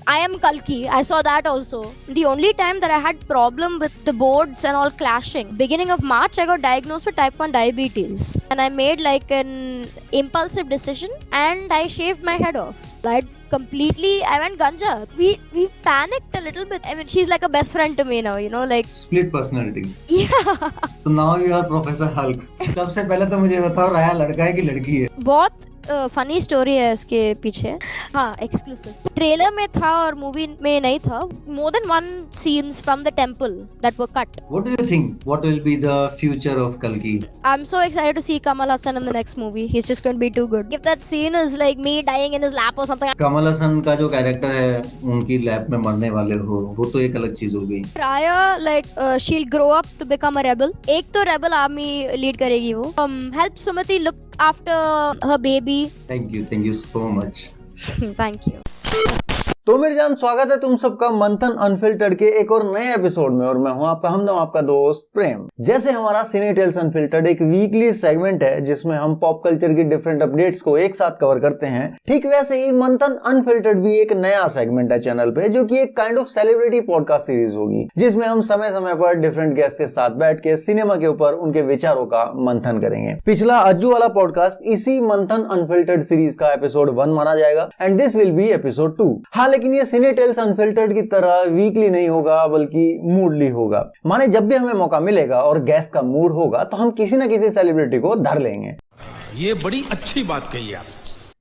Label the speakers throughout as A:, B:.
A: I am Kalki. I saw that also. The only time that I had problem with the boards and all clashing, beginning of March, I got diagnosed with type 1 diabetes. And I made like an impulsive decision and I shaved my head off. I went ganja. We panicked a little bit. I mean, she's like a best friend to me now, like.
B: Split personality.
A: Yeah.
B: So now you are Professor Hulk. सबसे पहले तो मुझे बताओ राया लड़का है कि लड़की है?
A: बहुत फनी स्टोरी है इसके पीछे. हाँ, एक्सक्लूसिव ट्रेलर में था और मूवी में नहीं था. More than one scenes from the temple that were cut.
B: What do you think? What will be the future of Kalki?
A: I'm so excited to see Kamal Hassan in the next movie. He's just going to be too good. If that scene is like me dying in his lap or something.
B: Kamal Haasan का जो character है उनकी lab में मरने वाले हो, वो तो एक अलग चीज हो गई.
A: Raya, like she'll grow up to become a rebel. एक तो rebel army lead करेगी वो. Help Sumati look after her baby.
B: Thank you so much.
A: Thank you.
B: तो मेरी जान, स्वागत है तुम सबका मंथन अनफिल्टर्ड के एक और नए एपिसोड में. और मैं हूं आपका हमदम, आपका दोस्त प्रेम. जैसे हमारा सिने टेल्स अनफिल्टर्ड एक वीकली सेगमेंट है जिसमें हम पॉप कल्चर की डिफरेंट अपडेट्स को एक साथ कवर करते हैं, ठीक वैसे ही मंथन अनफिल्टर्ड भी एक नया सेगमेंट है चैनल पे, जो कि एक kind of celebrity podcast series होगी, जिसमें हम समय समय पर डिफरेंट गेस्ट के साथ बैठ के सिनेमा के ऊपर उनके विचारों का मंथन करेंगे. पिछला अज्जू वाला पॉडकास्ट इसी मंथन अनफिल्टर्ड सीरीज का एपिसोड 1 माना जाएगा and this will be episode 2. लेकिन ये सिने टेल्स अनफिल्टर्ड की तरह वीकली नहीं होगा, बल्कि मूडली होगा. माने जब भी हमें मौका मिलेगा और गेस्ट का मूड होगा तो हम किसी न किसी सेलिब्रिटी को धर लेंगे.
C: ये बड़ी अच्छी बात कही आप.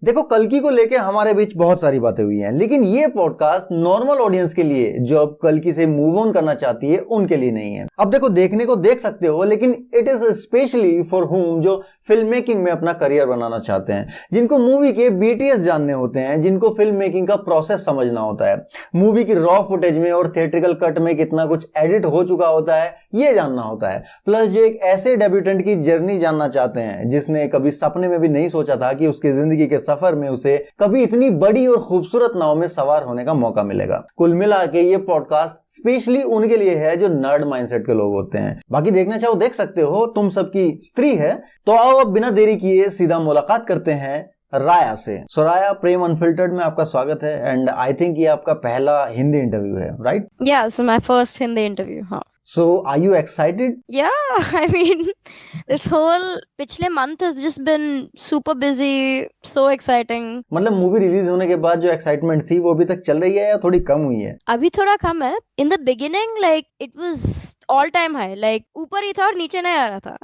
B: देखो, कल्कि को लेके हमारे बीच बहुत सारी बातें हुई हैं, लेकिन ये पॉडकास्ट नॉर्मल ऑडियंस के लिए जो अब कल्कि से मूव ऑन करना चाहती है उनके लिए नहीं है. अब देखो, देखने को देख सकते हो, लेकिन इट इज स्पेशली फॉर हुम जो फिल्म मेकिंग में अपना करियर बनाना चाहते हैं, जिनको मूवी के बीटीएस जानने होते हैं, जिनको फिल्म मेकिंग का प्रोसेस समझना होता है, मूवी की रॉ फुटेज में और थिएट्रिकल कट में कितना कुछ एडिट हो चुका होता है ये जानना होता है. प्लस जो एक ऐसे डेब्यूटेंट की जर्नी जानना चाहते हैं जिसने कभी सपने में भी नहीं सोचा था कि उसकी जिंदगी के सफर में उसे कभी इतनी बड़ी और खूबसूरत नाव में सवार होने का मौका मिलेगा. कुल मिला के ये पॉडकास्ट स्पेशली उनके लिए है जो नर्ड माइंडसेट के लोग होते हैं. बाकी देखना चाहो देख सकते हो, तुम सबकी स्त्री है. तो आओ अब बिना देरी किए सीधा मुलाकात करते हैं राया से. सो राया, प्रेम अनफिल्टर्ड में आपका स्वागत है एंड आई थिंक ये आपका पहला हिंदी इंटरव्यू है, right?
A: Yeah, so my first Hindi interview. हाँ.
B: So are you excited?
A: Yeah, I mean, this whole पिछले month has just been super busy, so exciting.
B: मतलब मूवी रिलीज होने के बाद जो एक्साइटमेंट थी वो अभी तक चल रही है या थोड़ी कम हुई है?
A: अभी थोड़ा कम है. In the beginning, like it was all time high, like ऊपर ही था और नीचे नहीं आ रहा था.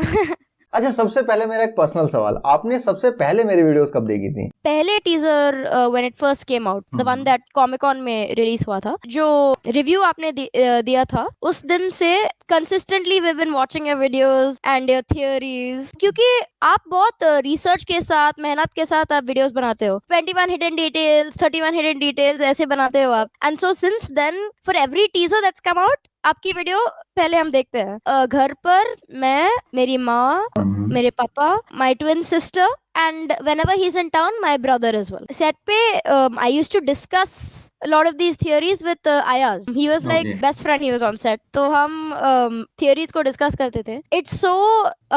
B: अच्छा, सबसे पहले मेरा एक पर्सनल सवाल, आपने सबसे पहले मेरी वीडियोस कब देखी थी?
A: पहले teaser when it first came out, the one that comic-cone में रिलीज हुआ था, जो रिव्यू आपने दिया था, उस दिन से consistently we have been watching your videos and your theories, क्योंकि आप बहुत रिसर्च के साथ, मेहनत के साथ आप वीडियोस बनाते हो. 21 हिडन डिटेल्स, 31 हिडन डिटेल्स ऐसे बनाते हो आप. And so since then for every teaser that's come out, आपकी वीडियो पहले हम देखते हैं. घर पर मैं, मेरी माँ, मेरे पापा, my twin sister, and whenever he's in town, my brother as well. Set pe I used to discuss a lot of these theories with Ayaz. He was like best friend, he was on set, तो हम theories को discuss करते थे. It's so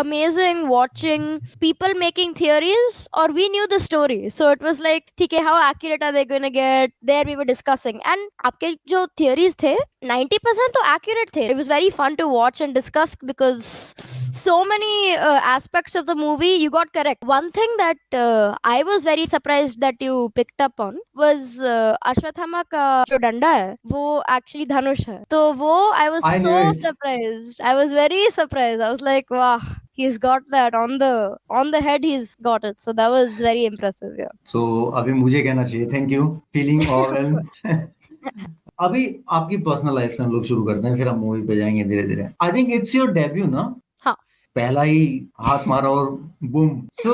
A: amazing watching people making theories, or we knew the story, so it was like ठीक है, how accurate are they going to get? There we were discussing, and आपके जो theories थे 90% तो accurate थे. It was very fun to watch and discuss because so many aspects of the movie you got correct. One thing that I was very surprised that you picked up on was Ashwatthama का जो डंडा है वो actually धनुष है. तो वो I was so surprised. I was very surprised. I was like, wow, he's got that on the head. He's got it. So that was very impressive. Yeah.
B: So अभी मुझे कहना चाहिए thank you, feeling overwhelmed. अभी आपकी personal life से हम लोग शुरू करते हैं, फिर हम मूवी पे जाएंगे धीरे धीरे. I think it's your debut ना?
A: हाँ,
B: पहला ही हाथ मारा और बूम. तो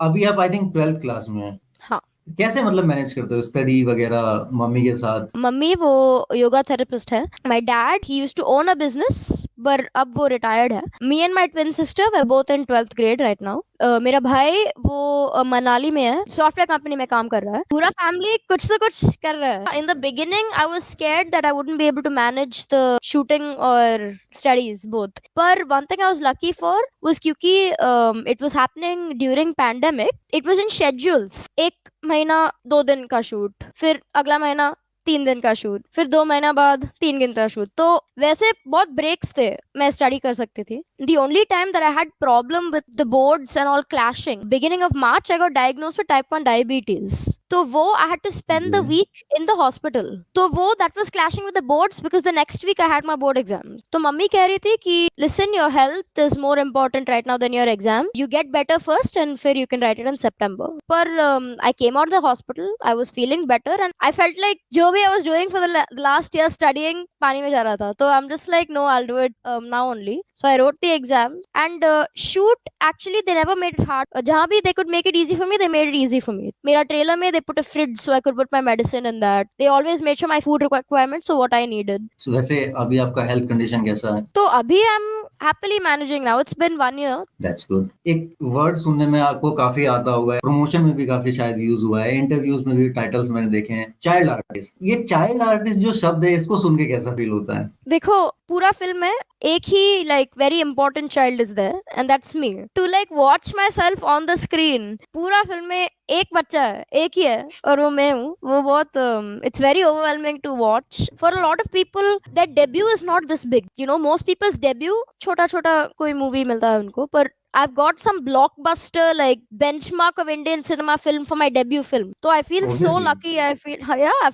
B: अभी आप आई थिंक 12th क्लास में हैं.
A: हाँ.
B: कैसे मतलब मैनेज करते हो स्टडी वगैरह मम्मी के साथ?
A: मम्मी वो योगा थेरेपिस्ट है. My dad he used to own a business, पर अब वो रिटायर्ड है. Me and my twin sister we both in 12th grade right now. मेरा भाई वो मनाली में है, सॉफ्टवेयर कंपनी में काम कर रहा है. पूरा फैमिली कुछ से कुछ कर रहा है. In the beginning I was scared that I wouldn't be able to manage the shooting और स्टडीज बोथ. पर one thing I was lucky for was क्योंकि it was happening during pandemic, it was in schedules. एक महीना 2 दिन का shoot, फिर अगला महीना 3 दिन का शूट, फिर 2 महीना बाद 3 दिन का शूट। तो वैसे बहुत ब्रेक्स थे, मैं स्टडी कर सकती थी। The only time that I had problem with the boards and all clashing, beginning of March I got diagnosed with type 1 diabetes. तो वो I had to spend the week in the hospital. तो वो that was clashing with the boards because the next week I had my board exams. तो mummy कह रही थी कि listen, your health is more important right now than your exam. You get better first and फिर you can write it in September. पर I came out of the hospital, I was feeling better and I felt like जो भी I was doing for the last year studying पानी में जा रहा था। तो I'm just like no, I'll do it now only. So I wrote the exams and shoot actually they never made it hard. जहाँ भी they could make it easy for me, they made it easy for me. मेरा trailer में they put a fridge so I could put my medicine in that. They always made sure my food requirements so what I needed.
B: So वैसे अभी आपका health condition कैसा है?
A: तो अभी I'm happily managing now. It's been 1 year.
B: That's good. एक word सुनने में आपको काफी आता हुआ है, प्रमोशन में भी काफी शायद यूज हुआ है, इंटरव्यूज में भी टाइटल्स मैंने देखे हैं, चाइल्ड आर्टिस्ट। ये चाइल्ड आर्टिस्ट जो शब्द है इसको सुन के कैसा फील होता है?
A: देखो पूरा फिल्म में एक ही like very important child is there and that's me to like watch myself on the screen. पूरा फिल्म में एक बच्चा है, एक ही है और वो मैं हूँ। वो बहुत it's very overwhelming to watch for a lot of people. That debut is not this big, you know, most people's debut छोटा छोटा कोई मूवी मिलता है उनको, पर I've got some blockbuster like benchmark of Indian cinema film for my debut film. So I feel so lucky. I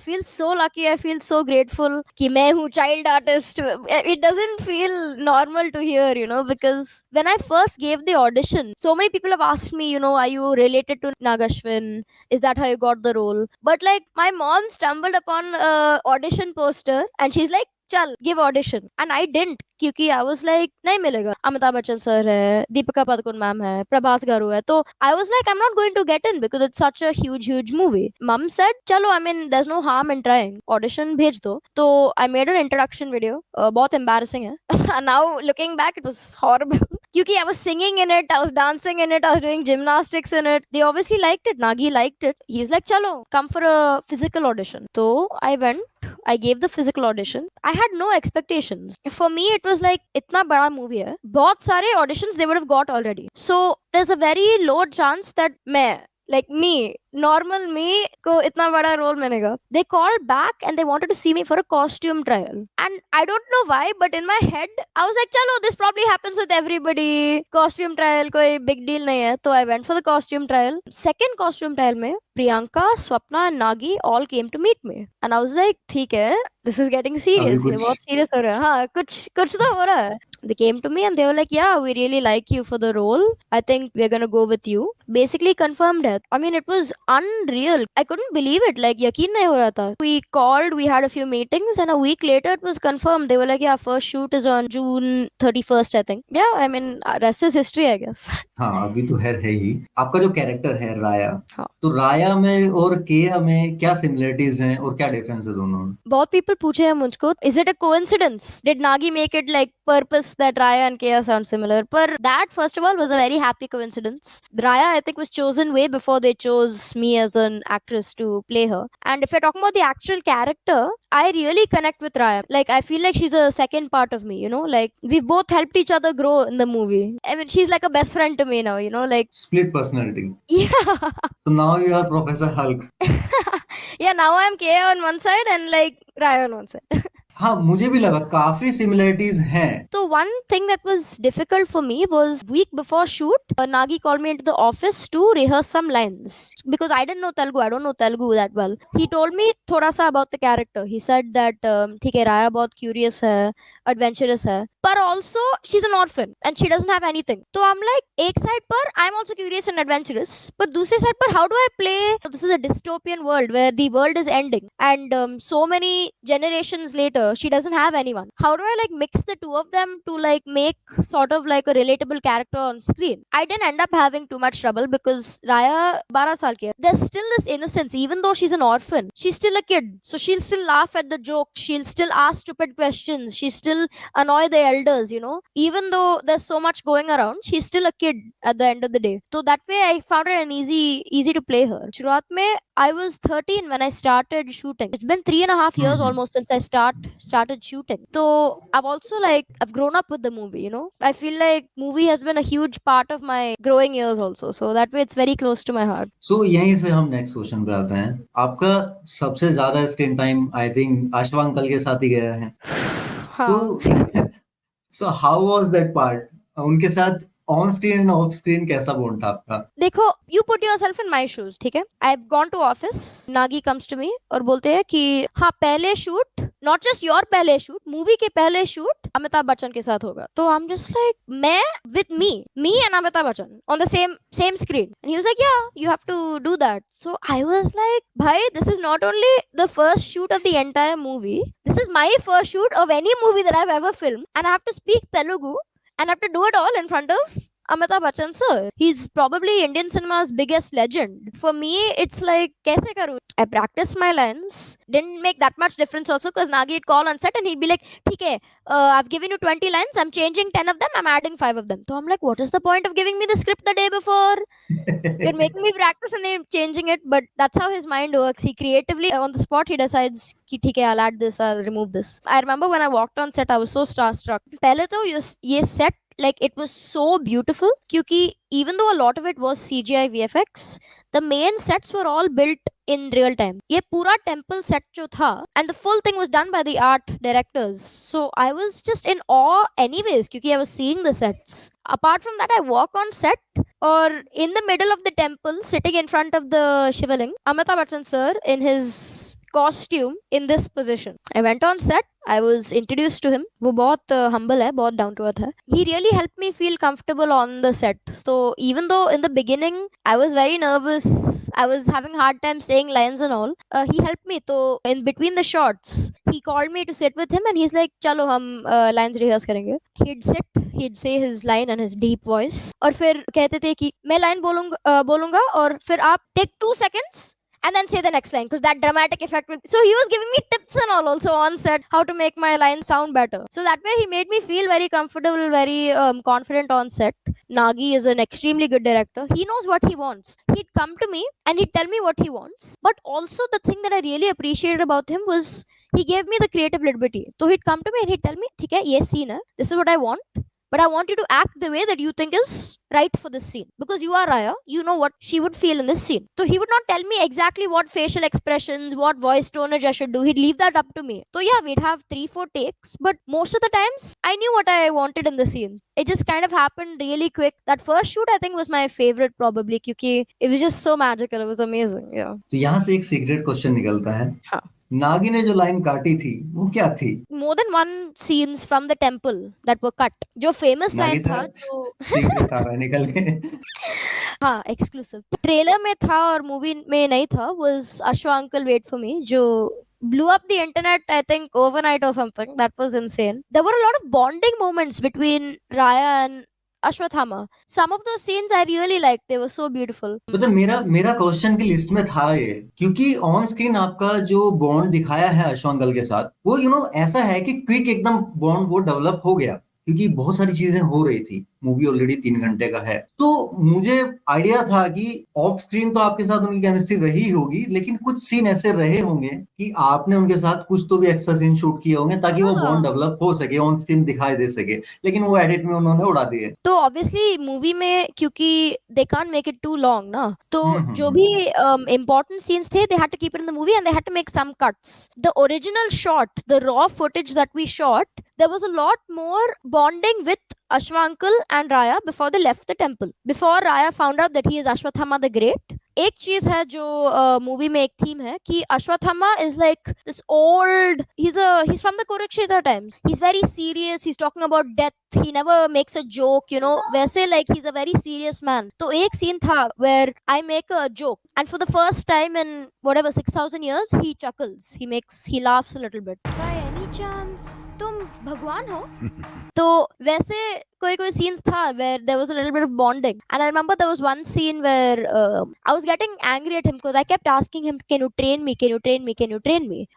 A: feel so lucky. I feel so grateful कि मैं हूँ child artist. It doesn't feel normal to hear, you know, because when I first gave the audition, so many people have asked me, you know, are you related to Nagashwin? Is that how you got the role? But like my mom stumbled upon a audition poster and she's like, चल give audition and I didn't क्योंकि आई was like नहीं मिलेगा। Amitabh Bachchan sir है, Deepika Padukone ma'am है, प्रभास गारू है, तो I was like I am not going to get in because it's such a huge movie. Mum said चलो I mean there is no harm in trying, audition भेज दो। तो I made an introduction video, बहुत embarrassing है now looking back it was horrible क्योंकि I was singing in it, I was dancing in it, I was doing gymnastics in it. They obviously liked it. Nagi liked it. He was like, "Chalo, come for a physical audition." So I went. I gave the physical audition. I had no expectations. For me, it was like, इतना बड़ा movie है, बहुत सारे auditions they would have got already. So there's a very low chance that मैं like me, normal me को इतना बड़ा role मिलेगा। They called back and they wanted to see me for a costume trial. And I don't know why, but in my head, I was like, चलो, this probably happens with everybody. Costume trial कोई big deal नहीं है। तो I went for the costume trial. Second costume trial में Priyanka, Swapna and Nagi all came to meet me. And I was like, ठीक है, this is getting serious. ये बहुत serious हो रहा है। हाँ, कुछ तो हो रहा है। They came to me and they were like, yeah, we really like you for the role. I think we're gonna go with you. Basically confirmed it. I mean, it was unreal. I couldn't believe it. Like, यकीन नहीं हो रहा था. We called, we had a few meetings and a week later it was confirmed. They were like, yeah, first shoot is on June 31st, I think. Yeah, I mean, rest is history, I guess.
B: हाँ, अभी तो है ही। आपका जो character है राया,
A: हाँ.
B: तो राया में और केया में क्या सिमिलरिटीज हैं और क्या डिफरेंस है दोनों में?
A: बहुत people पूछे हैं मुझको, is it a coincidence? Did Nagi make it like purpose that Raya and Keya sound similar? But that first of all was a very happy coincidence. Raya I think was chosen way before they chose me as an actress to play her. And if you're talking about the actual character, I really connect with Raya. Like I feel like she's a second part of me, you know, like we've both helped each other grow in the movie. I mean, she's like a best friend to me now, you know, like
B: Split personality.
A: yeah.
B: So now you are Professor Hulk.
A: Yeah, now I'm Keya on one side and like Raya on one side.
B: हाँ, मुझे भी लगा काफी similarities हैं।
A: So one thing that was difficult for me was week before shoot, Nagi called me into the office to rehearse some lines because I didn't know Telugu. I don't know Telugu that well. He told me थोड़ा सा about the character. He said that ठीक है, राया बहुत curious है, adventurous है, but also she's an orphan and she doesn't have anything. So I'm like, एक side पर I'm also curious and adventurous, but दूसरे side पर how do I play? This is a dystopian world where the world is ending and so many generations later she doesn't have anyone. How do I like mix the two of them to like make sort of like a relatable character on screen? I didn't end up having too much trouble because Raya 12 साल की है. There's still this innocence even though she's an orphan. She's still a kid, so she'll still laugh at the jokes, she'll still ask stupid questions, she's still annoy the elders, you know, even though there's so much going around, she's still a kid at the end of the day. So that way I found it an easy to play her. शुरुआत में I was 13 when I started shooting. It's been 3.5 years almost since I started shooting. So I've grown up with the movie, you know. I feel like movie has been a huge part of my growing years also. So that way it's very close to my heart.
B: सो यहीं से हम next question पे आते हैं। आपका सबसे ज्यादा screen time I think Ashwa uncle के साथ ही गया है।
A: हाँ।
B: तो so how was that part, उनके साथ on screen and off screen कैसा बॉन्ड था आपका?
A: देखो, you put yourself in my shoes, ठीक है। I have gone to office, Nagi comes to me और बोलते हैं कि हाँ, पहले शूट, नॉट जस्ट योर पहले शूट, मूवी के पहले शूट अमिताभ बच्चन के साथ होगा। तो आई एम जस्ट लाइक, मैं with me and Amitabh Bachchan on the same screen, and he was like, yeah you have to do that. So I was like, भाई, this is not only the first shoot of the entire movie, this is my first shoot of any movie that I have ever film, and I have to speak Telugu and I have to do it all in front of Amitabh Bachchan sir. He's probably Indian cinema's biggest legend. For me, it's like, kaise karu? I practiced my lines. Didn't make that much difference also because Nagi would call on set and he'd be like, "ठीक है, I've given you 20 lines. I'm changing 10 of them. I'm adding 5 of them." So I'm like, what is the point of giving me the script the day before? You're making me practice and then changing it. But that's how his mind works. He creatively, on the spot, he decides कि ठीक है, I'll add this, I'll remove this. I remember when I walked on set, I was so starstruck. पहले तो ये set, like, it was so beautiful क्योंकि even though a lot of it was CGI VFX, the main sets were all built in real time. ये पूरा temple set जो था, and the full thing was done by the art directors. So I was just in awe anyways क्योंकि I was seeing the sets. Apart from that, I walk on set or in the middle of the temple, sitting in front of the Shivaling, Amitabh Bachchan sir in his costume in this position. I went on set. I was introduced to him. वो बहुत humble है, बहुत down to earth है. He really helped me feel comfortable on the set. So even though in the beginning I was very nervous, I was having hard time saying lines and all, he helped me. So in between the shots, he called me to sit with him and he's like, चलो हम lines rehearse करेंगे. He'd sit, he'd say his line in his deep voice और फिर कहते थे कि मैं line बोलूंगा और फिर आप take 2 seconds and then say the next line because that dramatic effect so he was giving me tips and all also on set how to make my lines sound better. So that way he made me feel very comfortable, very confident on set. Nagi is an extremely good director. He knows what he wants. He'd come to me and he'd tell me what he wants, but also the thing that I really appreciated about him was he gave me the creative liberty. So he'd come to me and he'd tell me, ठीक है, ये scene है, this is what I want, but I want you to act the way that you think is right for this scene. Because you are Raya, you know what she would feel in this scene. So he would not tell me exactly what facial expressions, what voice tonage I should do. He'd leave that up to me. So yeah, we'd have 3-4 takes, but most of the times I knew what I wanted in the scene. It just kind of happened really quick. That first shoot I think was my favorite probably because it was just so magical. It was amazing. Yeah.
B: तो यहाँ से एक secret question निकलता है।
A: हाँ.
B: नागी ने जो line काटी थी वो क्या थी?
A: More than one scenes from the temple that were cut. जो famous line था जो
B: सीक्रेट आ रहा है निकल के।
A: हाँ, एक्सक्लूसिव ट्रेलर में था और मूवी में नहीं था, was Ashwa Uncle Wait For Me, जो blew up the internet I think overnight or something. That was insane. There were a lot of bonding moments between Raya and Ashwathama. Some of those scenes I really liked. They were so beautiful.
B: मतलब मेरा question की list में था ये, क्योंकि on screen आपका जो bond दिखाया है अश्वांकल के साथ वो ऐसा है कि क्विक एकदम बॉन्ड वो डेवलप हो गया क्योंकि बहुत सारी चीजें हो रही थी। मूवी ऑलरेडी 3 घंटे का है, तो मुझे आइडिया था कि ऑफ स्क्रीन तो आपके साथ उनकी केमिस्ट्री रही होगी, लेकिन कुछ सीन ऐसे रहे होंगे कि आपने उनके साथ कुछ तो भी एक्स्ट्रा सीन शूट किए होंगे ताकि वो बॉन्ड डेवलप हो सके, ऑन स्क्रीन दिखाई दे सके, लेकिन वो एडिट में उन्होंने उड़ा दिए।
A: तो ऑब्वियसली मूवी में क्योंकि they can't make it too long ना, तो जो भी important scenes थे, they had to keep it in the movie and they had to make some cuts. The original shot, the raw footage that we shot, there was a lot more bonding with Ashwa Uncle and Raya before they left the temple. Before Raya found out that he is Ashwathama the Great. एक चीज है जो movie में एक theme है कि Ashwatthama is like this old, he's from the Kurukshetra times. He's very serious. He's talking about death. He never makes a joke, वैसे like he's a very serious man. तो एक सीन था where I make a joke and for the first time in whatever 6,000 years he chuckles. He laughs a little bit. By any chance तुम भगवान हो? तो वैसे कोई scenes था where there was a little bit of bonding, and I remember there was one scene where I was getting angry at him because I kept asking him, can you train me,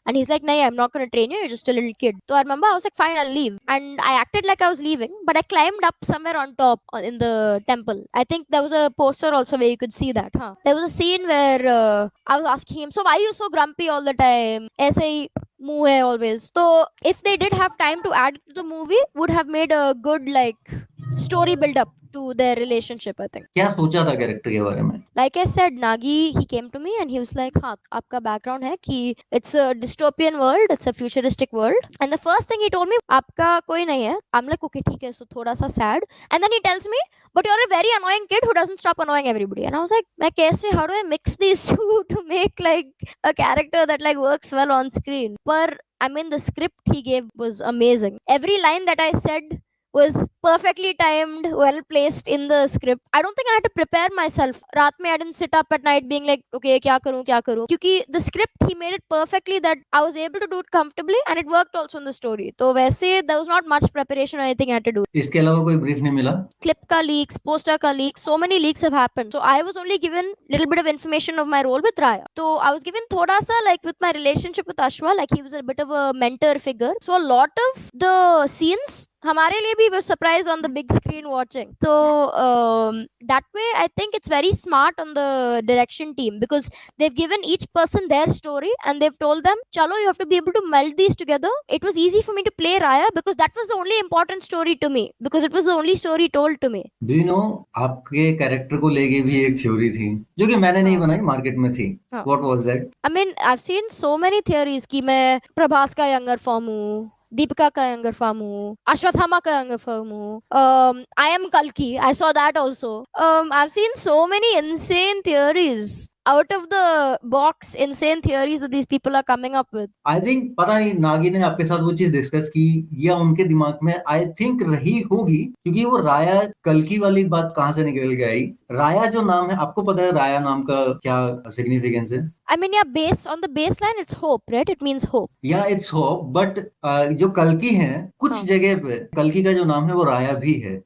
A: and he's like, nahi, I'm not going to train you, you're just a little kid. So I remember I was like, fine, I'll leave, and I acted like I was leaving. living, but I climbed up somewhere on top in the temple. I think there was a poster also where you could see that. Huh? There was a scene where I was asking him, so why are you so grumpy all the time? ऐसे ही मुंह है always. So if they did have time to add to the movie, would have made a good like story build up to their relationship, I think.
B: क्या सोचा था character के बारे में?
A: Like I said, Nagi, he came to me and he was like, हाँ, आपका background है कि it's a dystopian world, it's a futuristic world. And the first thing he told me, आपका कोई नहीं है. I'm like, okay, ठीक है, so थोड़ा सा sad. And then he tells me, but you're a very annoying kid who doesn't stop annoying everybody. And I was like, मैं कैसे, how do I mix these two to make like a character that like works well on screen? But I mean, the script he gave was amazing. Every line that I said was perfectly timed, well placed in the script. I don't think I had to prepare myself. रात में I didn't sit up at night being like, okay, क्या करूँ? क्योंकि the script he made it perfectly that I was able to do it comfortably and it worked also in the story. तो वैसे there was not much preparation or anything I had to do.
B: इसके अलावा कोई brief नहीं मिला?
A: Clip का leaks, poster का leaks, so many leaks have happened. So I was only given little bit of information of my role with Raya. So I was given थोड़ा सा like with my relationship with Ashwa, like he was a bit of a mentor figure. So a lot of the scenes हमारे लिए भी was surprised on the big screen watching. So that way I think it's very smart on the direction team because they've given each person their story and they've told them, chalo, you have to be able to meld these together. It was easy for me to play Raya because that was the only important story to me because it was the only story told to me.
B: Do you know आपके character को लेके भी एक theory थी जो कि मैंने नहीं बनाई, मार्केट में थी. What was that?
A: I mean, I've seen so many theories कि मैं प्रभास का younger form हूँ, दीपिका का younger form हूँ, अश्वत्थामा का younger form हूँ. I am Kalki. I saw that also. I've seen so many insane theories. Out of the box insane theories that these people are coming up with.
B: I think पता नहीं नागी ने आपके साथ वो चीज डिस्कस की या उनके दिमाग में आई थिंक रही होगी क्योंकि वो राया कल्कि वाली बात कहाँ से निकल के आई. राया जो नाम है, आपको पता है राया नाम का क्या सिग्निफिकेंस है?
A: I mean, yeah, based on the baseline, it's hope, right? It means hope.
B: Yeah, it's hope, but जो कल्कि है कुछ जगह पे कल्कि का जो नाम है वो राया भी है.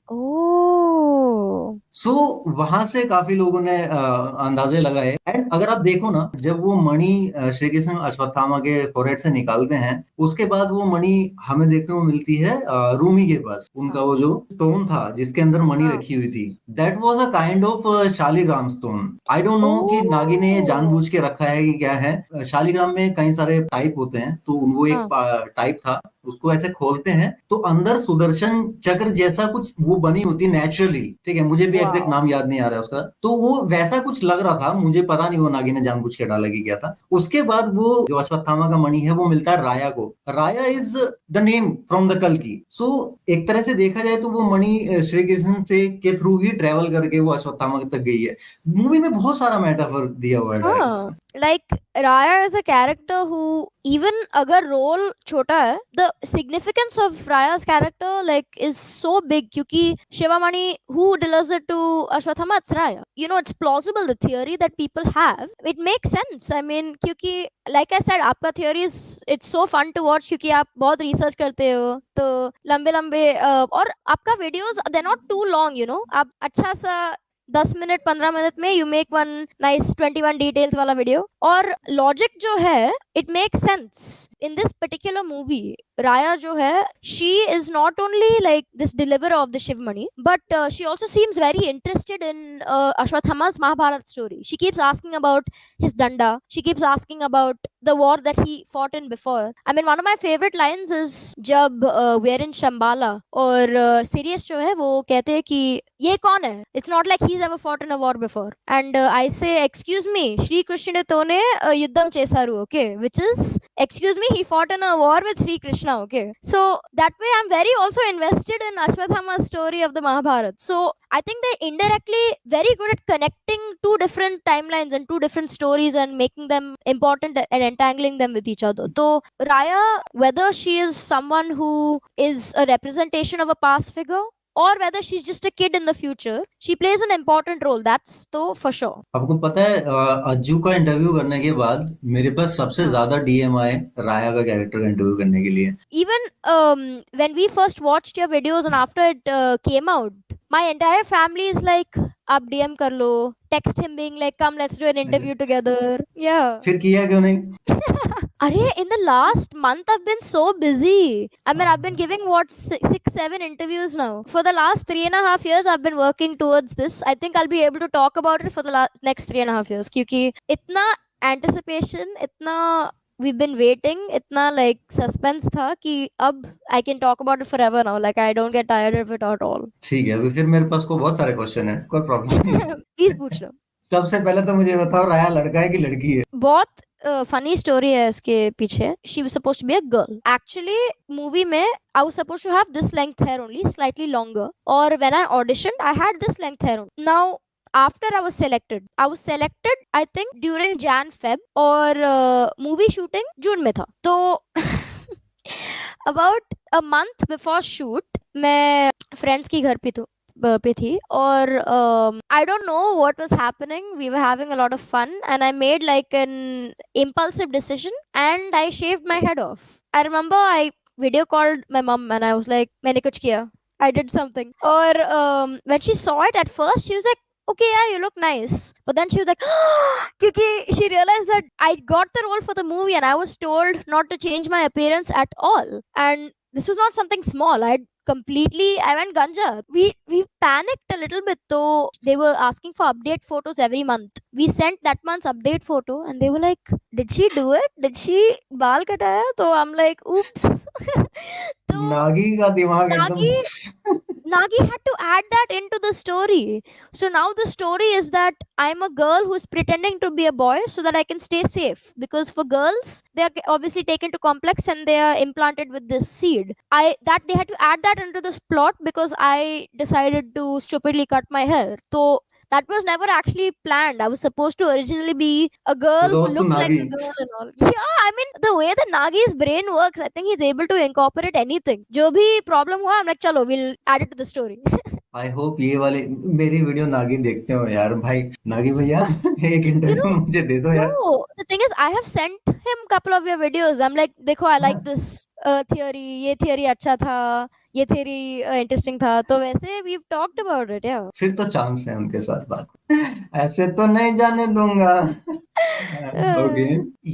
B: सो वहां से काफी लोगों ने अंदाजे लगाए. एंड अगर आप देखो ना, जब वो मणि श्री कृष्ण अश्वत्थामा के फोरहेड से निकालते हैं उसके बाद वो मणि हमें देखने को मिलती है रूमी के पास. उनका वो जो स्टोन था जिसके अंदर मणि रखी हुई थी, that was a kind of Shaligram stone. I don't know कि नागी ने जानबूझ के रखा है कि क्या है. शालिग्राम में कई सारे टाइप होते हैं तो वो एक टाइप था. उसको ऐसे खोलते हैं तो अंदर सुदर्शन चक्र जैसा कुछ वो बनी होती नेचुरली. ठीक है, मुझे भी एग्जैक्ट नाम याद नहीं आ रहा है उसका. तो वो वैसा कुछ लग रहा था, मुझे पता नहीं वो नागी ने जानबूझ के डाला कि क्या था. उसके बाद वो जो अश्वत्थामा का मणि है वो मिलता है राया को. राया is the name from the कल्कि. सो एक तरह से देखा जाए तो वो मणि श्री कृष्ण से के थ्रू ही ट्रेवल करके वो अश्वत्थामा तक गई है. मूवी में बहुत सारा मेटाफर दिया हुआ है.
A: Like Raya is a character who even अगर role छोटा है, the significance of Raya's character like is so big क्योंकि Shivamani who delivers it to Ashwatthama, it's Raya. You know, it's plausible the theory that people have. It makes sense. I mean, क्योंकि like I said, आपका theory is it's so fun to watch क्योंकि आप बहुत research करते हो तो लंबे और आपका videos they're not too long, you know. आप अच्छा सा 10 मिनट 15 मिनट में you make one nice 21 details वाला वीडियो. और लॉजिक जो है it make sense in this particular movie. राया जो है she is not only like this deliverer of the Shiv Mani but she also seems very interested in Ashwatthama's Mahabharat story. She keeps asking about his danda. She keeps asking about the war that he fought in before. I mean, one of my favorite lines is जब we're in Shambhala और Sirius जो है वो कहते हैं कि ये कौन है? It's not like he's ever fought in a war before. And I say, excuse me, Shri Krishna tone yuddham chesaru, okay? Which is, excuse me, he fought in a war with Shri Krishna. Okay, so that way I'm very also invested in Ashwatthama's story of the Mahabharata. So I think they're indirectly very good at connecting two different timelines and two different stories and making them important and entangling them with each other. So Raya, whether she is someone who is a representation of a past figure or whether she's just a kid in the future, she plays an important role. That's तो for sure.
B: आपको पता है अज्जू का interview करने के बाद मेरे पास सबसे ज्यादा डीएम आए राया का कैरेक्टर का इंटरव्यू करने के लिए.
A: Even when we first watched your videos and after it came out, my entire family is like, आप DM कर लो, text him being like, come let's do an interview together. Yeah.
B: फिर किया क्यों नहीं?
A: Arey, in the last month, I've been so busy. I mean, I've been giving what six, seven interviews now. For the last 3.5 years, I've been working towards this. I think I'll be able to talk about it for the next 3.5 years. Kyuki itna anticipation, itna we've been waiting, itna like suspense tha कि अब I can talk about it forever now. Like I don't get tired of it at all.
B: ठीक है, अभी फिर मेरे पास को बहुत सारे क्वेश्चन है, कोई प्रॉब्लम नहीं है।
A: Please पूछ लो.
B: सबसे पहले तो मुझे बताओ, राया लड़का है कि लड़की है?
A: बहुत फनी स्टोरी है इसके पीछे. She was supposed to be a girl. Actually movie में I was supposed to have this length hair only, slightly longer, और when I auditioned I had this length hair. Now after I was selected I think during Jan Feb और movie shooting जून में था. तो about a month before shoot मैं friends की घर पे थी और I don't know what was happening. We were having a lot of fun and I made like an impulsive decision and I shaved my head off. I remember I video called my mom and I was like, मैंने कुछ किया. I did something. Or when she saw it at first, she was like, okay, yeah, you look nice. But then she was like, because she realized that I got the role for the movie and I was told not to change my appearance at all. And this was not something small. I went ganja. We panicked a little bit though. They were asking for update photos every month. We sent that month's update photo and they were like, did she do it? Did she बाल कटाया? तो I'm like, oops. तो
B: नागी का दिमाग
A: Nagi
B: एकदम
A: Nagi had to add that into the story. So now the story is that I'm a girl who's pretending to be a boy so that I can stay safe. Because for girls, they are obviously taken to complex and they are implanted with this seed. They had to add that into this plot because I decided to stupidly cut my hair. So that was never actually planned. I was supposed to originally be a girl who looked like a girl and all. Yeah, I mean the way that Nagi's brain works, I think he's able to incorporate anything. जो भी problem हुआ, I'm like, चलो, we'll add it to the story.
B: I hope ये वाले मेरी video Nagi देखते हो यार भाई. नागी भैया एक इंटरव्यू मुझे दे दो यार.
A: No, the thing is, I have sent him couple of your videos. I'm like, देखो, I like this theory. ये theory अच्छा था. ये theory interesting था. तो वैसे we've talked about it, yeah.
B: फिर तो चांस है उनके साथ बात. ऐसे तो नहीं जाने दूंगा. ओके,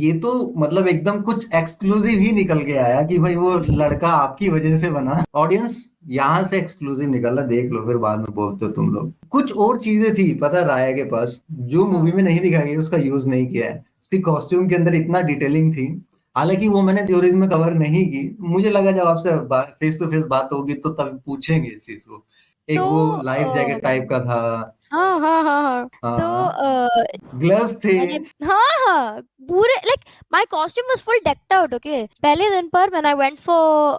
B: ये तो मतलब एकदम कुछ एक्सक्लूसिव ही निकल के आया कि भाई वो लड़का आपकी वजह से बना. ऑडियंस यहाँ से एक्सक्लूसिव निकला, देख लो, फिर बाद में बोलते हो तुम लोग. कुछ और चीजें थी पता है राया के पास जो मूवी में नहीं दिखाई गई, उसका यूज नहीं किया है. उसकी कॉस्ट्यूम के अंदर इतना डिटेलिंग थी. हालांकि वो मैंने थ्योरीज में कवर नहीं की. मुझे लगा जब आपसे फेस टू फेस बात होगी तो तब पूछेंगे इस चीज को. एक
A: तो,
B: वो लाइफ जैकेट टाइप का था.
A: हाँ. तो
B: ग्लव्स थे.
A: हाँ पूरे like my costume was full decked out. Okay, पहले दिन पर when I went for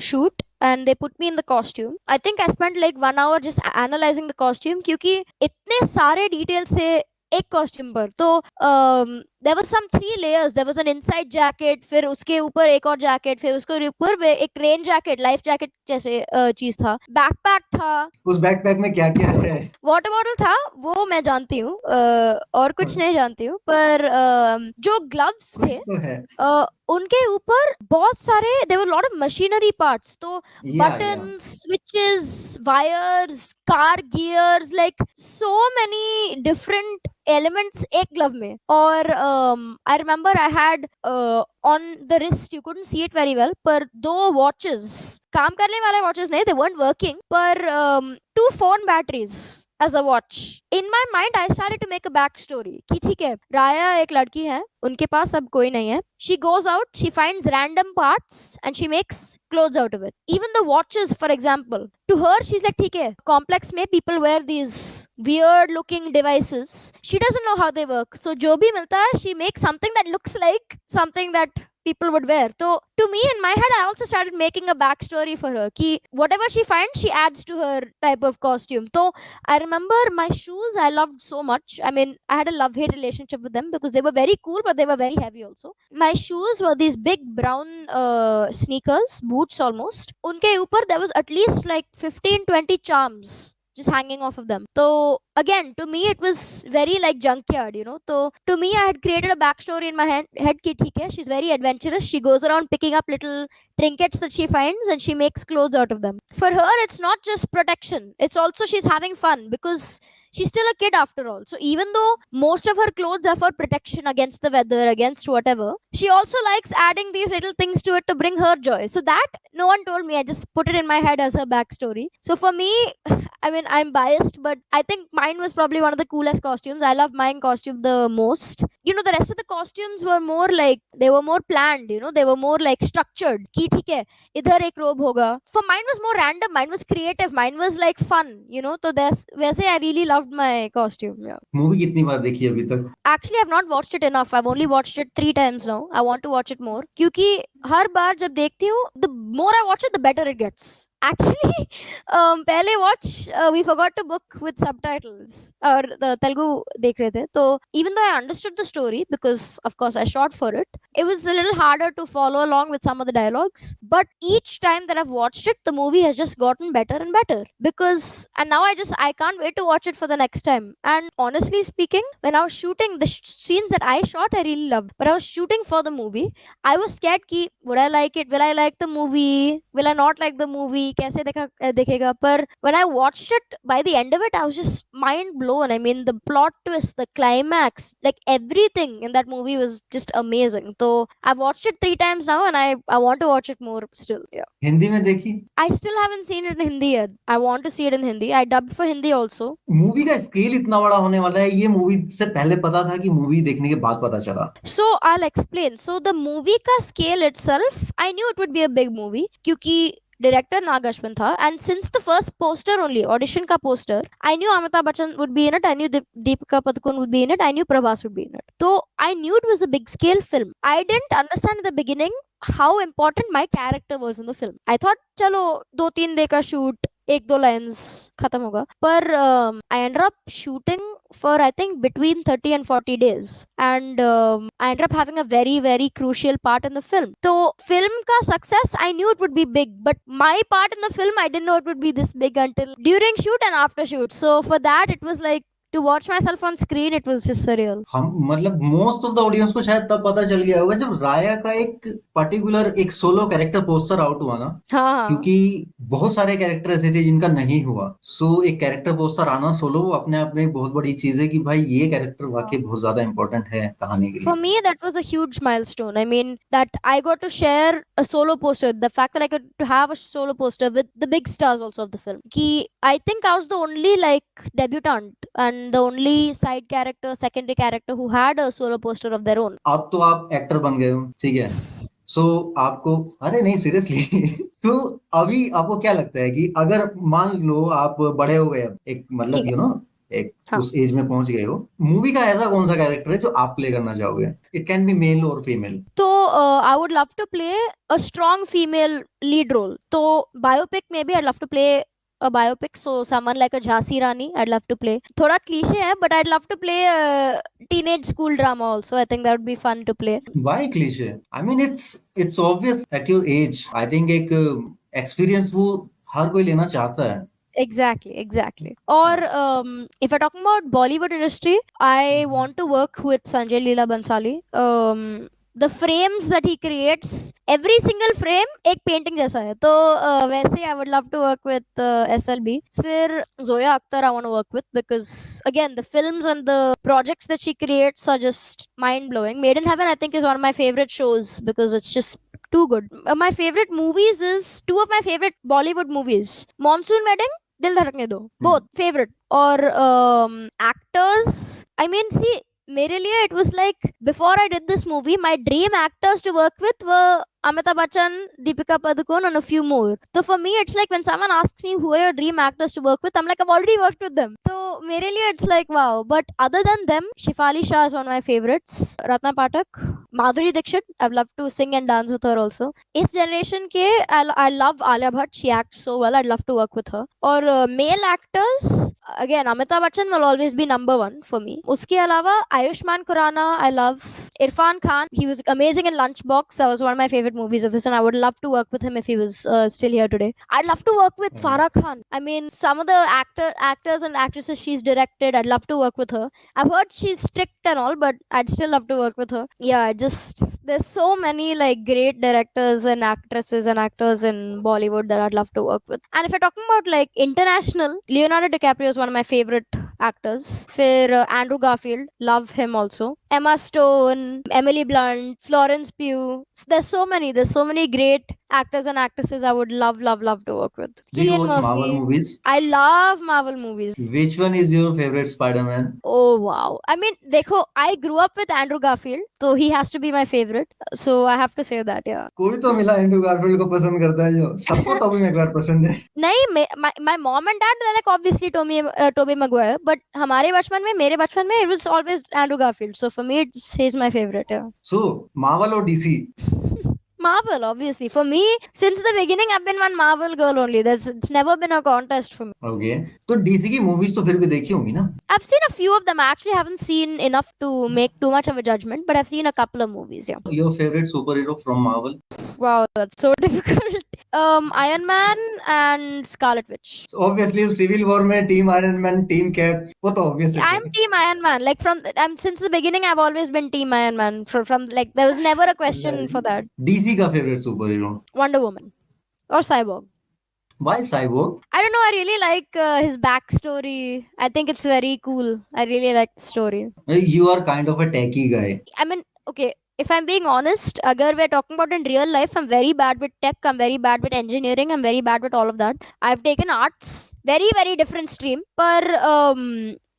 A: shoot and they put me in the costume, I think I spent like 1 hour just analyzing the costume क्योंकि इतने सारे details थे एक costume पर. तो there was some 3 layers. There was an inside jacket, फिर उसके ऊपर एक और जैकेट, फिर उसके ऊपर एक रेन जैकेट, लाइफ जैकेट जैसे चीज था. बैकपैक था.
B: उस बैकपैक में क्या क्या है?
A: वाटर बॉटल था, वो मैं जानती हूँ. और कुछ नहीं जानती हूँ. पर जो ग्लव्स थे
B: तो है.
A: उनके ऊपर बहुत सारे there were a lot of machinery parts. तो buttons, switches, wires, car gears, like so many different elements एक ग्लव में. और I remember I had on the wrist, you couldn't see it very well, पर 2 watches, काम करने वाले watches नहीं, they weren't working, पर 2 phone batteries as a watch. In my mind, I started to make a backstory कि ठीक है, राया एक लड़की है, उनके पास अब कोई नहीं है. She goes out, she finds random parts and she makes clothes out of it. Even the watches, for example, to her she's like, ठीक है, complex में people wear these weird looking devices. She doesn't know how they work. So जो भी मिलता है, she makes something that looks like something that people would wear. So to me, in my head, I also started making a backstory for her. Ki whatever she finds, she adds to her type of costume. So I remember my shoes I loved so much. I mean, I had a love-hate relationship with them because they were very cool, but they were very heavy also. My shoes were these big brown sneakers, boots almost. Unke upar there was at least like 15-20 charms just hanging off of them. So again, to me, it was very like junkyard, you know. So to me, I had created a backstory in my head ki theek hai, she's very adventurous. She goes around picking up little trinkets that she finds and she makes clothes out of them. For her, it's not just protection, it's also she's having fun because she's still a kid after all. So even though most of her clothes are for protection against the weather, against whatever, she also likes adding these little things to it to bring her joy. So that no one told me. I just put it in my head as her backstory. So for me, I mean, I'm biased, but I think mine was probably one of the coolest costumes. I love mine costume the most. You know, the rest of the costumes were more like they were more planned. You know, they were more like structured. Ki theek hai, idhar ek robe hoga. For mine was more random. Mine was creative. Mine was like fun. You know, so there's वैसे I really loved my costume. Yeah.
B: Movie कितनी बार देखी अभी तक?
A: Actually, I've not watched it enough. I've only watched it 3 times now. I want to watch it more. क्योंकि हर बार जब देखती हूँ, the more I watch it, the better it gets. Actually, पहले watch we forgot to book with subtitles और the Telugu देख रहे थे. तो even though I understood the story because of course I shot for it, it was a little harder to follow along with some of the dialogues. But each time that I've watched it, the movie has just gotten better and better because and now I can't wait to watch it for the next time. And honestly speaking, when I was shooting the scenes that I shot, I really loved. But I was shooting for the movie. I was scared कि would I like it? Will I like the movie? Will I not like the movie? कैसे दिखेगा? पर when I watched it, by the end of it, I was just mind blown. I mean, the plot twist, the climax, like everything in that movie was just amazing. So I've watched it 3 times now, and I want to watch it more still. Yeah.
B: Hindi में देखी?
A: I still haven't seen it in Hindi yet. I want to see it in Hindi. I dubbed for Hindi also.
B: Movie का scale इतना बड़ा होने वाला है, ये movie से पहले पता था कि मूवी देखने के बाद पता चला?
A: So I'll explain. So the movie का scale itself, I knew it would be a big movie क्योंकि director Nag Ashwin tha, and since the first poster only, audition ka poster, I knew Amitabh Bachchan would be in it, I knew Deepika Padukone would be in it, I knew Prabhas would be in it. So I knew it was a big scale film. I didn't understand in the beginning how important my character was in the film. I thought चलो 2-3 day का shoot, 1-2 lines खत्म होगा. पर I ended up shooting for I think between 30 and 40 days, and I ended up having a very very crucial part in the film. So film ka success, I knew it would be big, but my part in the film, I didn't know it would be this big until during shoot and after shoot. So for that, it was like to watch myself on screen, it was just surreal.
B: हम मतलब most of the audience को शायद तब पता चल गया होगा जब राया का एक पर्टिकुलर एक सोलो कैरेक्टर पोस्टर आउट हुआ ना,
A: हाँ.
B: क्योंकि बहुत सारे कैरेक्टर ऐसे थे जिनका नहीं हुआ. सो एक कैरेक्टर पोस्टर आना सोलो, वो अपने आप में एक बहुत बड़ी चीज है कि भाई ये कैरेक्टर वाकई बहुत ज्यादा इंपॉर्टेंट है कहानी के लिए.
A: For me, that was a huge milestone. I mean, that I got to share a solo poster. The fact that I got to have a solo poster with the big stars also of the film. Ki I think I was the only like debutant and the only side character, secondary character who had a solo poster of their own.
B: अब तो आप actor बन गए हो, ठीक है. सो आपको, अरे नहीं सीरियसली, तो अभी आपको क्या लगता है कि अगर मान लो आप बड़े हो गए, एक मतलब
A: ठीक है.
B: यू नो एक
A: हाँ.
B: उस एज में पहुंच गए हो, मूवी का ऐसा कौन सा कैरेक्टर है जो आप प्ले करना चाहोगे? इट कैन बी मेल और female.
A: So I would love to play a strong female lead role. So biopic, maybe I'd love to play a biopic. So someone like a Jhansi Rani, I'd love to play. Thoda cliche hai, but I'd love to play a teenage school drama also. I think that would be fun to play.
B: Why cliche? I mean it's obvious at your age. I think एक experience वो हर कोई लेना चाहता है.
A: Exactly. Or if we're talking about Bollywood industry, I want to work with Sanjay Leela Bansali. The frames that he creates, every single frame एक painting जैसा है. तो वैसे I would love to work with SLB. फिर Zoya Akhtar I want to work with because again the films and the projects that she creates are just mind blowing. Made in Heaven I think is one of my favorite shows because it's just too good. My favorite movies is two of my favorite Bollywood movies. Monsoon Wedding, Dil Dhadakne Do. Both favorite. Or actors, I mean see, मेरे लिए it was like before I did this movie, my dream actors to work with were Amitabh Bachchan, Deepika Padukone, and a few more. So for me, it's like when someone asks me who are your dream actors to work with, I'm like I've already worked with them. So मेरे लिए it's like wow. But other than them, Shefali Shah is one of my favorites. Ratna Pathak, Madhuri Dixit, I'd love to sing and dance with her also. इस generation के I love Alia Bhatt. She acts so well. I'd love to work with her. और male actors, again Amitabh Bachchan will always be number one for me. उसके अलावा Ayushmann Khurrana, I love. Irfan Khan, he was amazing in Lunchbox. That was one of my favorite movies of his, and I would love to work with him if he was still here today. I'd love to work with Farah Khan. I mean, some of the actors and actresses she's directed, I'd love to work with her. I've heard she's strict and all, but I'd still love to work with her. Yeah, there's so many like great directors and actresses and actors in Bollywood that I'd love to work with. And if you're talking about like international, Leonardo DiCaprio is one of my favorite actors. फिर Andrew Garfield, love him also. Emma Stone, Emily Blunt, Florence Pugh. So there's so many great actors and actresses I would love to work with.
B: Do you
A: Cillian
B: watch
A: Murphy.
B: Marvel movies?
A: I love Marvel movies.
B: Which one is your favorite Spider-Man?
A: Oh wow. I mean, देखो, I grew up with Andrew Garfield, so he has to be my favorite. So I have to say that, yeah.
B: कोई तो मिला Andrew Garfield को पसंद करता है जो सबको टॉबी मैगवायर पसंद है.
A: नहीं, my mom and dad they like obviously Tobey Maguire, but हमारे बचपन में, मेरे बचपन में, it was always Andrew Garfield. So for me, he's my favorite. Yeah.
B: So Marvel or DC?
A: Marvel, obviously. For me, since the beginning, I've been one Marvel girl only. It's never been a contest for me.
B: Okay. तो DC की movies तो फिर भी देखी होंगी ना?
A: I've seen a few of them. I actually haven't seen enough to make too much of a judgment, but I've seen a couple of movies. Yeah.
B: Your favorite superhero from Marvel?
A: Wow, that's so difficult. Iron Man and Scarlet Witch.
B: So obviously Civil War में team iron man, team cap, वो तो obvious है.
A: I'm Team Iron Man. Like since the beginning, I've always been Team Iron Man. From like there was never a question for that.
B: DC का favorite superhero?
A: Wonder Woman or Cyborg.
B: Why Cyborg?
A: I don't know. I really like his backstory. I think it's very cool. I really like the story.
B: You are kind of a techie guy.
A: I mean, okay. If I'm being honest, agar we're talking about in real life, I'm very bad with tech. I'm very bad with engineering. I'm very bad with all of that. I've taken arts, very very different stream. But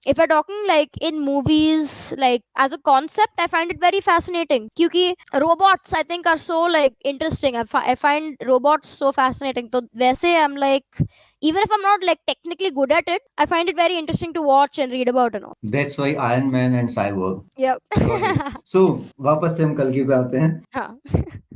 A: if we're talking like in movies, like as a concept, I find it very fascinating. Because robots, I think, are so like interesting. I find robots so fascinating. So वैसे I'm like, even if I'm not like technically good at it, I find it very interesting to watch and read about and all.
B: That's why Iron Man and Cyborg.
A: Yep.
B: So वापस से हम कल्कि पे आते हैं.
A: हाँ.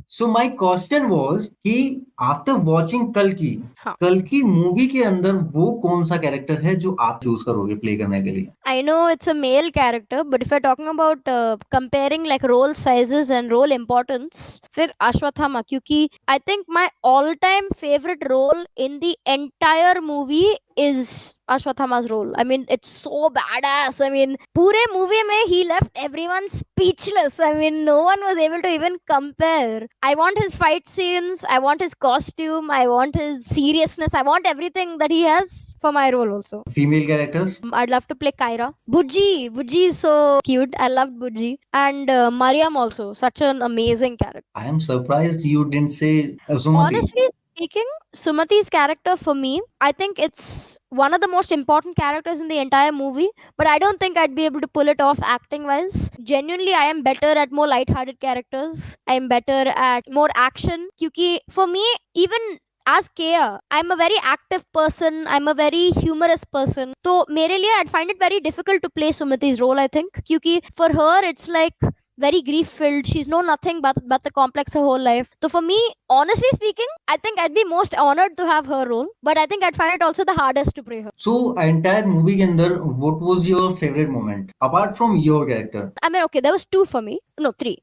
B: So my question was कि after watching कल्कि,
A: हाँ.
B: कल्कि मूवी के अंदर वो कौन सा कैरेक्टर है जो आप चूज करोगे प्ले करने के लिए?
A: I know it's a male character, but if we're talking about comparing like role sizes and role importance, फिर Ashwathama, क्योंकि I think my all-time favorite role in the entire movie is Ashwathama's role. I mean, it's so badass. I mean, पूरे movie में he left everyone speechless. I mean, no one was able to even compare. I want his fight scenes. I want his costume. I want his seriousness. I want everything that he has for my role also.
B: Female characters?
A: I'd love to play Kyra. Bujji is so cute. I loved Bujji. And Mariam also. Such an amazing character.
B: I am surprised you didn't say Sumati.
A: Honestly speaking, Sumati's character for me, I think it's one of the most important characters in the entire movie, but I don't think I'd be able to pull it off acting wise. Genuinely, I am better at more light-hearted characters. I am better at more action. Because for me, even as Kea, I'm a very active person. I'm a very humorous person. So, मेरे लिए, I'd find it very difficult to play Sumati's role, I think. Because for her, it's like very grief filled. She's known nothing but the complex her whole life. So for me, honestly speaking, I think I'd be most honored to have her role, but I think I'd find it also the hardest to play her.
B: So entire movie के अंदर what was your favorite moment apart from your character?
A: I mean, okay, there was two for me. No, three.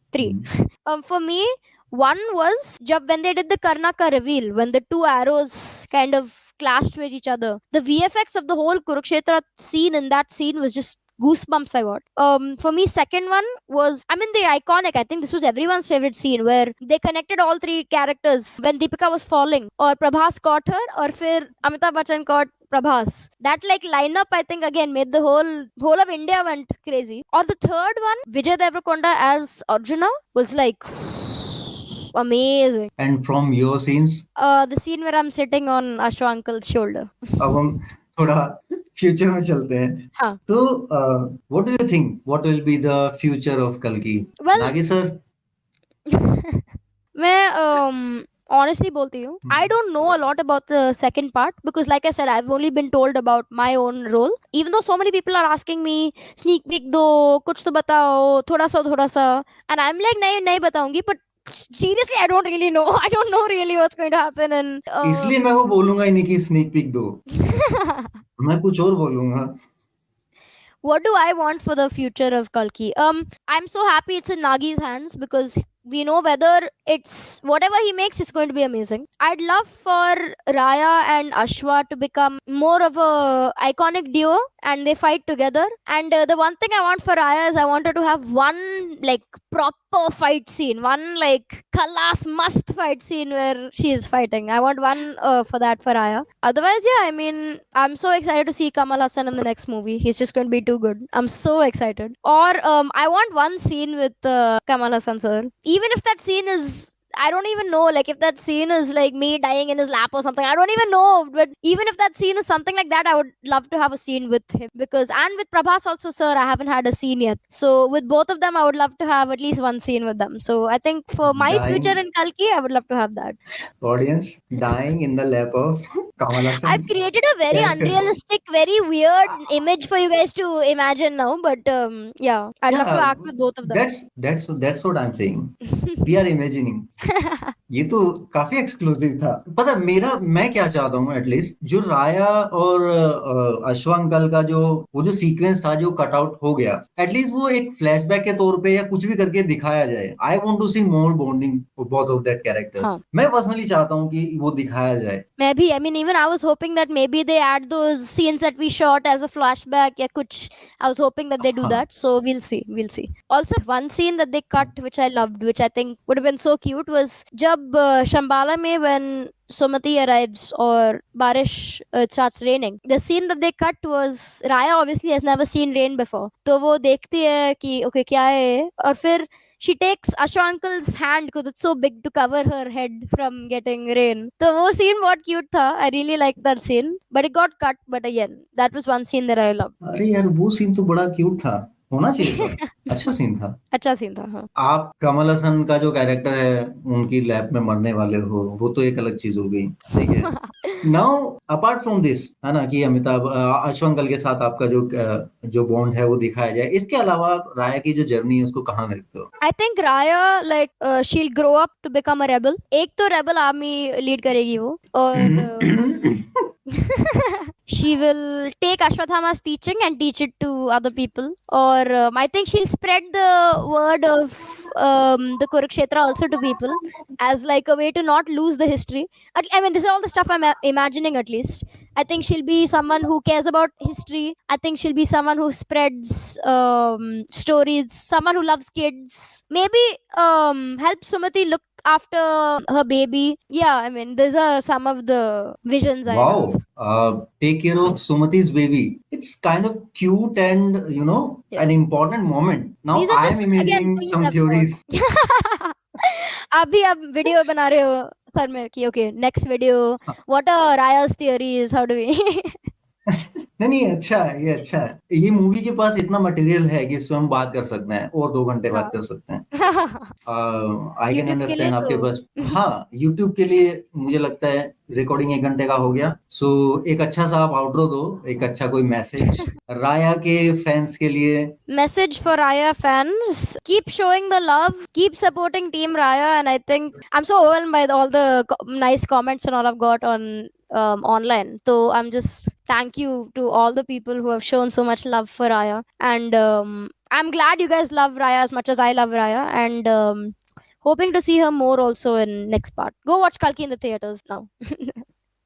A: For me, one was when they did the Karnaka reveal, when the two arrows kind of clashed with each other. The VFX of the whole Kurukshetra scene in that scene was just goosebumps I got. For me, second one was, I mean, the iconic, I think this was everyone's favorite scene where they connected all three characters when Deepika was falling, or Prabhas caught her, or फिर Amitabh Bachchan caught Prabhas. That like lineup, I think, again made the whole of India went crazy. Or the third one, Vijay Deverakonda as Arjuna was like amazing.
B: And from your scenes?
A: The scene where I'm sitting on Ashwa uncle's shoulder.
B: अब हम थोड़ा future में चलते हैं.
A: हाँ.
B: So, what do you think? What will be the future of Kalki?
A: Well,
B: Nagi sir?
A: मैं honestly बोलती हूँ, I don't know a lot about the second part because like I said, I've only been told about my own role. Even though so many people are asking me sneak peek दो, कुछ तो बताओ, थोड़ा सा, and I'm like नहीं नहीं बताऊंगी, but seriously I don't really know. I don't know really what's going to happen and
D: इसलिए मैं वो बोलूंगा ही नहीं कि स्नीक पीक दो, मैं कुछ और बोलूंगा.
A: what do I want for the future of Kalki? I'm so happy it's in Nagi's hands because we know whether it's whatever he makes, it's going to be amazing. I'd love for Raya and Ashwa to become more of a iconic duo and they fight together. And the one thing I want for Raya is I want her to have one like proper fight scene, one like kalas must fight scene where she is fighting. I want one for that for Raya. Otherwise, yeah, I mean, I'm so excited to see Kamal Hassan in the next movie. He's just going to be too good. I'm so excited. Or I want one scene with Kamal Hassan sir. Even if that scene is, I don't even know, like if that scene is like me dying in his lap or something, I don't even know. But even if that scene is something like that, I would love to have a scene with him. Because, and with Prabhas also, sir, I haven't had a scene yet. So with both of them, I would love to have at least one scene with them. So I think for my future in Kalki, I would love to have that.
D: Audience dying in the lap of Kamal Hassan.
A: I've created a very unrealistic, very weird image for you guys to imagine now. But yeah, I'd love to act with both of them.
D: That's what I'm saying. We are imagining. ये तो काफी exclusive था. पता मैं क्या चाहता हूँ at least जो राया और अश्वांकल का जो वो जो सीक्वेंस था जो कट आउट हो गया, एटलीस्ट वो एक फ्लैशबैक के तौर पे या कुछ भी करके दिखाया जाए. I want to see more bonding both of that characters. मैं पर्सनली चाहता हूँ कि वो दिखाया जाए.
A: Maybe, I mean, even I was hoping that maybe they add those scenes that we shot as a flashback. Yeah, kuch. I was hoping that they do that. So we'll see. We'll see. Also, one scene that they cut, which I loved, which I think would have been so cute, was jab Shambhala mein when Sumati arrives or Barish it starts raining. The scene that they cut was Raya obviously has never seen rain before. तो वो देखती है कि okay क्या है और फिर she takes Ashwa uncle's hand because it's so big to cover her head from getting rain. So वो scene बहुत cute था. I really liked that scene. But it got cut. But again, that was one scene that I loved.
D: अरे यार वो scene तो बड़ा cute था, होना चाहिए था. अच्छा सीन था.
A: अच्छा सीन था. हाँ.
D: आप कमल हसन का जो कैरेक्टर है उनकी लैब में मरने वाले हो, वो तो एक अलग चीज हो गई. ठीक है. नाउ अपार्ट फ्रॉम दिस है ना कि अमिताभ अश्वंकल के साथ आपका जो बॉन्ड है वो दिखाया जाए. इसके अलावा राया की जो जर्नी है उसको कहाँ देखते हो?
A: I think Raya like she'll grow up to become a rebel. एक तो rebel army lead करेगी वो और she will take Ashwathama's teaching and teach it to other people. Or I think she'll spread the word of the Kurukshetra also to people as like a way to not lose the history. I mean, this is all the stuff I'm imagining at least. I think she'll be someone who cares about history. I think she'll be someone who spreads stories, someone who loves kids. Maybe help Sumati look after her baby. Yeah, I mean, these are some of the visions I have.
D: Take care of Sumati's baby. It's kind of cute and an important moment. Now
A: These are
D: I am
A: just,
D: imagining
A: again,
D: some
A: things
D: theories.
A: आप भी आप video बना रहे हो sir में कि okay next video what are राया's theories, how do we
D: नहीं अच्छा है, ये अच्छा है. ये मूवी के पास इतना मटेरियल है कि इसमें हम बात कर सकते हैं और 2 घंटे बात कर सकते हैं. आई कैन
A: YouTube के लिए
D: अंडरस्टैंड आपके
A: तो
D: पास. हाँ, YouTube के लिए मुझे लगता है रिकॉर्डिंग 1 घंटे का हो गया. सो एक अच्छा सा आप आउटरो दो, एक अच्छा कोई मैसेज राया के फैंस के लिए.
A: message for Raya fans, keep showing the love, keep supporting team Raya, and I think I'm so overwhelmed by all the nice comments and all I've got on online. So I'm just thank you to all the people who have shown so much love for Raya, and I'm glad you guys love Raya as much as I love Raya, and hoping to see her more also in next part. Go watch Kalki in the theaters now.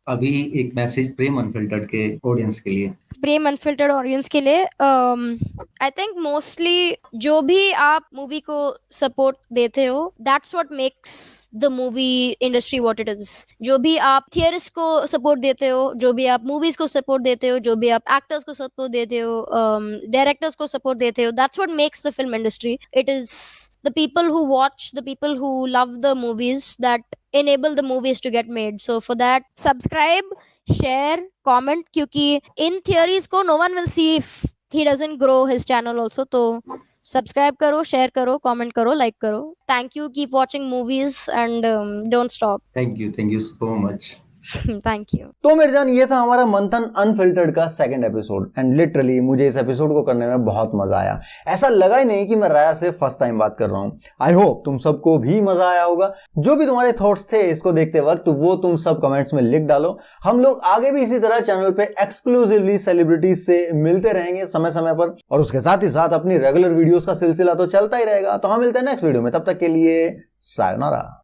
D: अभी एक message प्रेम unfiltered के audience के लिए.
A: प्रेम unfiltered audience के लिए I think mostly जो भी आप मूवी को सपोर्ट देते हो that's what makes the movie industry what it is. जो भी आप थियरिस्ट को सपोर्ट देते हो, जो भी आप मूवीज को सपोर्ट देते हो, जो भी आप एक्टर्स को सपोर्ट देते हो, डायरेक्टर्स को सपोर्ट देते हो, that's what makes the film industry. It is the people who watch, the people who love the movies that enable the movies to get made. So for that, subscribe, share, comment, क्योंकि in theories को no one will see if he doesn't grow his channel also. तो subscribe करो, share करो, comment करो, like करो. Thank you. Keep watching movies and don't stop.
D: Thank you so much.
A: Thank you.
B: तो मेरे जान, ये था हमारा मंथन अनफिल्टर्ड का सेकंड एपिसोड एंड लिटरली मुझे इस एपिसोड को करने में बहुत मजा आया. ऐसा लगा ही नहीं कि मैं राया से फर्स्ट टाइम बात कर रहा हूँ. आई होप तुम सबको भी मजा आया होगा. जो भी तुम्हारे थॉट्स थे इसको देखते वक्त वो तुम सब कमेंट्स में लिख डालो. हम लोग आगे भी इसी तरह चैनल पे एक्सक्लूसिवली सेलिब्रिटीज से मिलते रहेंगे समय समय पर, और उसके साथ ही साथ अपनी रेगुलर वीडियोस का सिलसिला तो चलता ही रहेगा. तो हम मिलते हैं नेक्स्ट वीडियो में. तब तक के लिए सायोनारा.